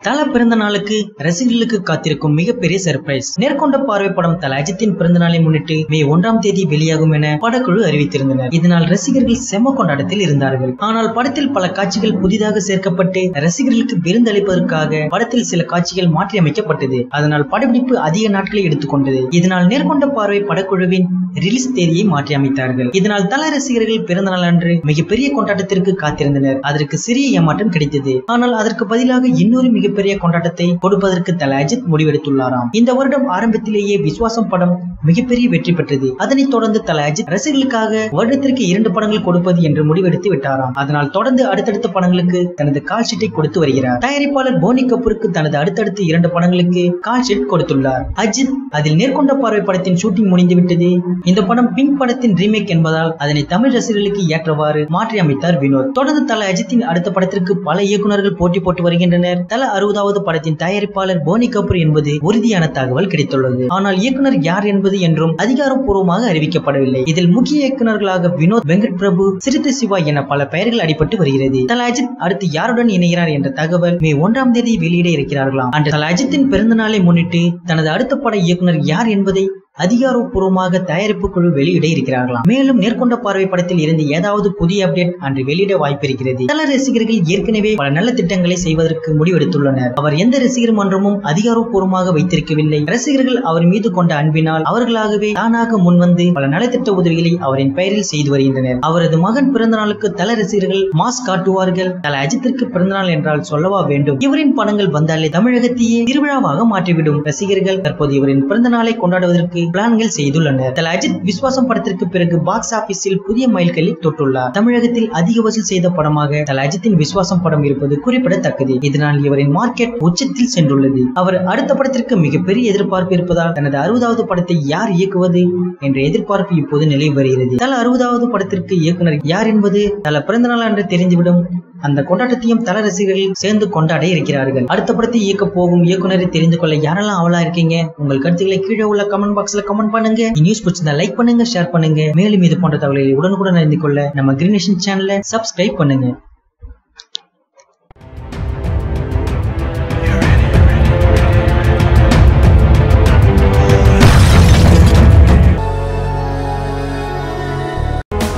தல பிறந்த நாளுக்கு ரசிகர்களுக்கு காத்திருக்கும் மிகப்பெரிய சர்ப்ரைஸ். நேர்கொண்ட பார்வை படம் தல அஜித்தின் பிறந்த நாளை முன்னிட்டு மே 1ஆம் தேதி வெளியாகும் என படக்குழு அறிவித்திருந்தனர். இதனால் ரசிகர்கள் செம கொண்டாட்டத்தில் இருந்தார்கள். ஆனால் படத்தில் பல காட்சிகள் புதிதாக சேர்க்கப்பட்டு ரசிகர்களுக்கு விருந்தளிப்பதற்காக படத்தில் சில காட்சிகள் மாற்றியமைக்கப்பட்டது. அதனால் படப்பிடிப்பு அதிக நாட்களை எடுத்துக்கொண்டது. இதனால் நேர்கொண்ட பார்வை படக்குழுவின் ரிலீஸ் தேதியை மாற்றி அமைத்தார்கள். இதனால் தல ரசிகர்கள் பிறந்த நாள் அன்று மிகப்பெரிய கொண்டாட்டத்திற்கு காத்திருந்தனர். அதற்கு சிறிய ஏமாற்றம் கிடைத்தது. ஆனால் அதற்கு பதிலாக இன்னொரு மிகப்பெரிய கொண்டாட்டத்தை கொடுப்பதற்கு தல அஜித் முடிவெடுத்துள்ளாராம். இந்த வருடம் ஆரம்பத்திலேயே விஸ்வாசம் படம் மிகப்பெரிய வெற்றி பெற்றது. அதனைத் தொடர்ந்து தல அஜித் ரசிகர்களுக்காக வருடத்திற்கு 2 படங்கள் கொடுப்பது என்று முடிவெடுத்து விட்டாராம். அதனால் தொடர்ந்து அடுத்தடுத்த படங்களுக்கு தனது கால் ஷீட்டை கொடுத்து வருகிறார். தயாரிப்பாளர் போனி கபூருக்கு தனது அடுத்தடுத்த 2 படங்களுக்கு கால் ஷீட் கொடுத்துள்ளார் அஜித். அதில் நேர்கொண்ட பார்வை படத்தின் ஷூட்டிங் முடிந்துவிட்டது. இந்த படம் பிங்க் படத்தின் ரீமேக் என்பதால் அதனை தமிழ் ரசிகர்களுக்கு ஏற்றவாறு மாற்றி அமைத்தார் வினோத். தொடர்ந்து தல அஜித்தின் அடுத்த படத்திற்கு பல இயக்குநர்கள் போட்டி போட்டு வருகின்றனர். தல 60வது படத்தின் தயாரிப்பாளர் போனி கபூர் என்பது உறுதியான தகவல் கிடைத்துள்ளது. ஆனால் இயக்குனர் யார் என்பது என்றும் அதிகாரப்பூர்வமாக அறிவிக்கப்படவில்லை. இதில் முக்கிய இயக்குநர்களாக வினோத், வெங்கட் பிரபு, சிறுத்தை சிவா என பல பெயர்கள் அடிபட்டு வருகிறது. தல அஜித் அடுத்து யாருடன் இணைகிறார் என்ற தகவல் மே 1ஆம் தேதி வெளியிட இருக்கிறார்களாம். அன்று தல அஜித்தின் பிறந்த நாளை முன்னிட்டு தனது அடுத்த பட இயக்குனர் யார் என்பதை அதிகாரப்பூர்வமாக தயாரிப்பு குழு வெளியிட இருக்கிறார்களாம். மேலும் நேர்கொண்ட பார்வை படத்தில் இருந்து ஏதாவது புதிய அப்டேட் அன்று வெளியிட வாய்ப்பிருக்கிறது. தல ரசிகர்கள் ஏற்கனவே பல நல்ல திட்டங்களை செய்வதற்கு முடிவெடுத்துள்ளனர். அவர் எந்த ரசிகர் மன்றமும் அதிகாரப்பூர்வமாக வைத்திருக்கவில்லை. ரசிகர்கள் அவர் மீது கொண்ட அன்பினால் அவர்களாகவே தானாக முன்வந்து பல நலத்திட்ட உதவிகளை அவரின் பெயரில் செய்து வருகின்றனர். அவரது மகன் பிறந்த நாளுக்கு தல ரசிகர்கள் மாஸ் காட்டுவார்கள். தல அஜித்திற்கு பிறந்த நாள் என்றால் சொல்லவா வேண்டும். இவரின் படங்கள் வந்தாலே தமிழகத்தையே திருவிழாவாக மாற்றிவிடும். ரசிகர்கள் தற்போது இவரின் பிறந்த நாளை கொண்டாடுவதற்கு பிளான்கள் செய்துள்ளனர். தல அஜித் விஸ்வாசம் படத்திற்கு பிறகு பாக்ஸ் ஆபீஸில் புதிய மைல்கல்லை தொட்டுள்ளார். தமிழகத்தில் அதிக வசூல் செய்த படமாக தல அஜித்தின் விஸ்வாசம் படம் இருப்பது குறிப்பிடத்தக்கது. இதனால் இவரின் மார்க்கெட் உச்சத்தில் சென்றுள்ளது. அவர் அடுத்த படத்திற்கு மிகப்பெரிய எதிர்பார்ப்பு இருப்பதால் தனது 60வது படத்தை யார் இயக்குவது என்ற எதிர்பார்ப்பு இப்போது நிலவி வருகிறது. தல 60வது படத்திற்கு இயக்குனர் யார் என்பது தல பிறந்த நாள் அன்று தெரிந்துவிடும். அந்த கொண்டாட்டத்தையும் தல ரசிகர்கள் சேர்ந்து கொண்டாட இருக்கிறார்கள். அடுத்த படத்தை இயக்க போகும் இயக்குனரை தெரிந்து கொள்ள யாரெல்லாம் அவளா இருக்கீங்க? உங்கள் கருத்துக்களை கீழே உள்ள கமெண்ட் பாக்ஸ்ல கமெண்ட் பண்ணுங்க. நியூஸ் பிடிச்சிருந்தா லைக் பண்ணுங்க, ஷேர் பண்ணுங்க. மேலும் இது போன்ற தகவல்களை உடனுக்குடன் அறிந்து கொள்ள நம்ம கிரீன் நேஷன் சேனலை சப்ஸ்கிரைப் பண்ணுங்க.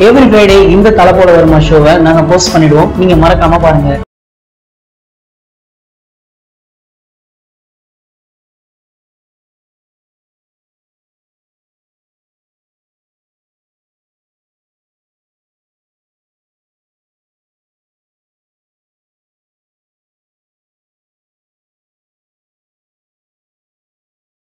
எவ்ரி ஃப்ரைடே இந்த தலை போட வருமா ஷோவை நாங்க போஸ்ட் பண்ணிடுவோம். நீங்க மறக்காம பாருங்க.